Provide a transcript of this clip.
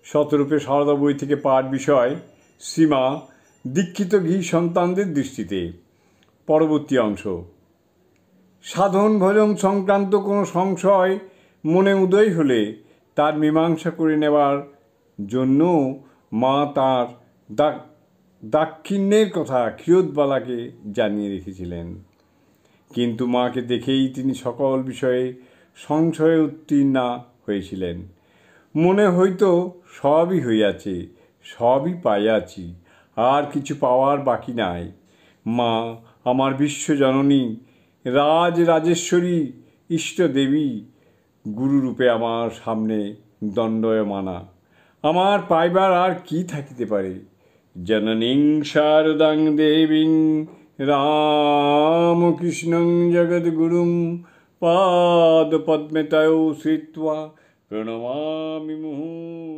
শতরূপে সারদা বই থেকে পাঠ বিষয় শ্রীমা দীক্ষিত ঘি সন্তানদের দৃষ্টিতে। পরবর্তী অংশ। সাধন ভজন সংক্রান্ত কোনো সংশয় মনে উদয় হলে তার মীমাংসা করে নেওয়ার জন্য মা তার দাক্ষিণ্যের কথা ক্ষীরোদবালাকে জানিয়ে রেখেছিলেন। কিন্তু মাকে দেখেই তিনি সকল বিষয়ে সংশয়ে উত্তীর্ণা হয়েছিলেন। মনে হইতো সবই হইয়াছে, সবই পাইয়াছি, আর কিছু পাওয়ার বাকি নাই। মা আমার বিশ্বজননী, রাজেশ্বরী, ইষ্টদেবী, গুরুরূপে আমার সামনে দণ্ডায়মানা। আমার পাইবার আর কি থাকিতে পারে? জননীং শারদাং দেবীং রামকৃষ্ণং জগদ্গুরুং পাদপদ্মে তয়ো শ্রিত্বা প্রণমামি মুহুর্মুহুঃ।